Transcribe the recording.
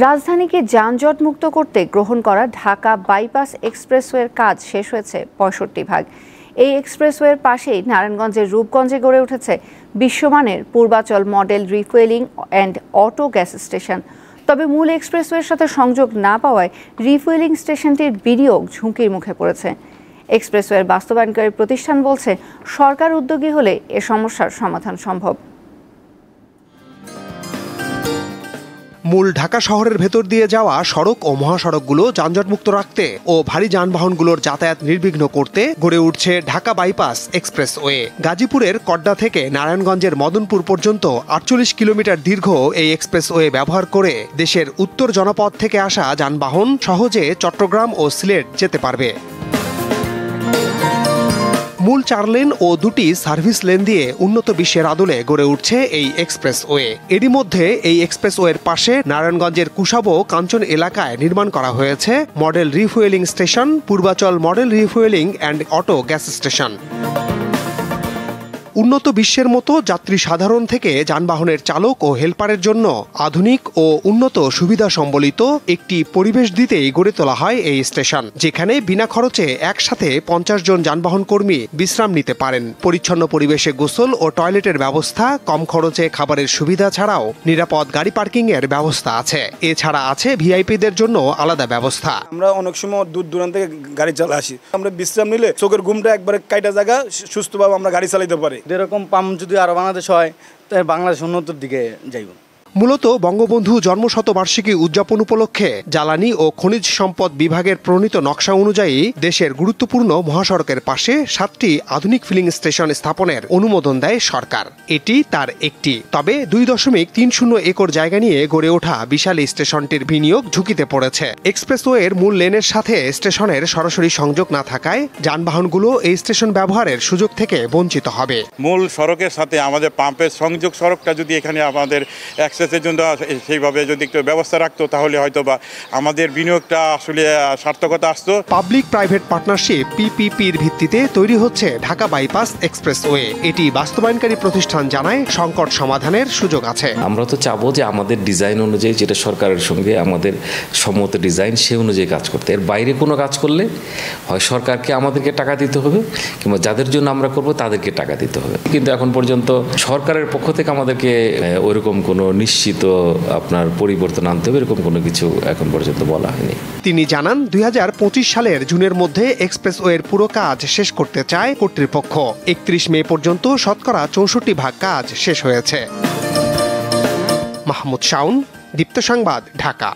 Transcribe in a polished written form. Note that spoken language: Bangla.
রাজধানীকে যানজট মুক্ত করতে গ্রহণ করা ঢাকা বাইপাস এক্সপ্রেসওয়ের কাজ শেষ হয়েছে ৬৫%। এই এক্সপ্রেসওয়ের পাশেই নারায়ণগঞ্জের রূপগঞ্জে গড়ে উঠেছে বিশ্বমানের Purbachal model refuelling and auto gas station. তবে মূল এক্সপ্রেসওয়ের সাথে সংযোগ না পাওয়ায় রিফুয়েলিং স্টেশনটির বিনিয়োগ ঝুঁকির মুখে পড়েছে। এক্সপ্রেসওয়ের বাস্তবায়নকারী প্রতিষ্ঠান বলছে, সরকার উদ্যোগী হলে এ সমস্যার সমাধান সম্ভব। মূল ঢাকা শহরের ভেতর দিয়ে যাওয়া সড়ক ও মহাসড়কগুলো যানজটমুক্ত রাখতে ও ভারী যানবাহনগুলোর যাতায়াত নির্বিঘ্ন করতে গড়ে উঠছে ঢাকা বাইপাস এক্সপ্রেসওয়ে। গাজীপুরের কড্ডা থেকে নারায়ণগঞ্জের মদনপুর পর্যন্ত ৪৮ কিলোমিটার দীর্ঘ এই এক্সপ্রেসওয়ে ব্যবহার করে দেশের উত্তর জনপদ থেকে আসা যানবাহন সহজে চট্টগ্রাম ও সিলেট যেতে পারবে। মূল 4 লেন ও 2টি সার্ভিস লেন দিয়ে উন্নত বিশ্বের আদলে গড়ে উঠছে এই এক্সপ্রেসওয়ে। এরই মধ্যে এই এক্সপ্রেসওয়ের পাশে নারায়ণগঞ্জের কুশাবো কাঞ্চন এলাকায় নির্মাণ করা হয়েছে model refuelling station, Purbachal model refuelling and auto gas station. উন্নত বিশ্বের মতো যাত্রী সাধারণ থেকে যানবাহনের চালক ও হেলপারের জন্য আধুনিক ও উন্নত সুবিধা সম্বলিত একটি পরিবেশ দিতেই গড়ে তোলা হয় এই স্টেশন, যেখানে বিনা খরচে একসাথে 50 জন যানবাহন কর্মী বিশ্রাম নিতে পারেন। পরিচ্ছন্ন পরিবেশে গোসল ও টয়লেটের ব্যবস্থা, কম খরচে খাবারের সুবিধা ছাড়াও নিরাপদ গাড়ি পার্কিং এর ব্যবস্থা আছে। এছাড়া আছে ভিআইপিদের জন্য আলাদা ব্যবস্থা। আমরা অনেক সময় দূর দূরান্ত থেকে গাড়ি চালা আসি, আমরা বিশ্রাম নিলে চোখের ঘুমটা একবারে কাইটা জায়গা সুস্থভাবে আমরা গাড়ি চালাইতে পারি। এরকম পাম্প যদি আরো বাংলাদেশ হয় তাহলে বাংলাদেশ উন্নতির দিকে যাইব। মূলত বঙ্গবন্ধু জন্মশতবার্ষিকী উদযাপন উপলক্ষে জ্বালানি ও খনিজ সম্পদ বিভাগের প্রণীত নকশা অনুযায়ী দেশের গুরুত্বপূর্ণ মহাসড়কের পাশে 7টি আধুনিক ফিলিং স্টেশন স্থাপনের অনুমোদন দেয় সরকার। এটি তার একটি। তবে 2.30 একর জায়গা নিয়ে গড়ে ওঠা বিশাল স্টেশনটির বিনিয়োগ ঝুঁকিতে পড়েছে। এক্সপ্রেসওয়ের মূল লেনের সাথে স্টেশনের সরাসরি সংযোগ না থাকায় যানবাহনগুলো এই স্টেশন ব্যবহারের সুযোগ থেকে বঞ্চিত হবে। মূল সড়কের সাথে আমাদের পাম্পের সংযোগ সড়কটা যদি এখানে আমাদের এর জন্য সেইভাবে যদি একটু ব্যবস্থা রাখতো তাহলে হয়তো বা আমাদের বিনিয়োগটা আসলে সার্থকতা আসতো। পাবলিক প্রাইভেট পার্টনারশিপ পিপিপির ভিত্তিতে তৈরি হচ্ছে ঢাকা বাইপাস এক্সপ্রেসওয়ে। এটি বাস্তবায়নকারী প্রতিষ্ঠান জানায় সংকট সমাধানের সুযোগ আছে। আমরা তো চাবো যে আমাদের ডিজাইন অনুযায়ী, যেটা সরকারের সঙ্গে আমাদের সম্মত ডিজাইন, সে অনুযায়ী কাজ করতে। এর বাইরে কোনো কাজ করলে হয় সরকারকে আমাদেরকে টাকা দিতে হবে, কিংবা যাদের জন্য আমরা করব তাদেরকে টাকা দিতে হবে। কিন্তু এখন পর্যন্ত সরকারের পক্ষ থেকে আমাদেরকে ওইরকম কোনো নিশ্চিত আপনার পরিবর্তন আনতে হবে এরকম কোনো কিছু এখন পর্যন্ত বলা হয়নি। তিনি জানান 2025 সালের জুনের মধ্যে এক্সপ্রেসওয়ের পুরো কাজ শেষ করতে চায় কর্তৃপক্ষ। 31 মে পর্যন্ত শতকরা 64% কাজ শেষ হয়েছে। মাহমুদ শাওন, দীপ্ত সংবাদ, ঢাকা।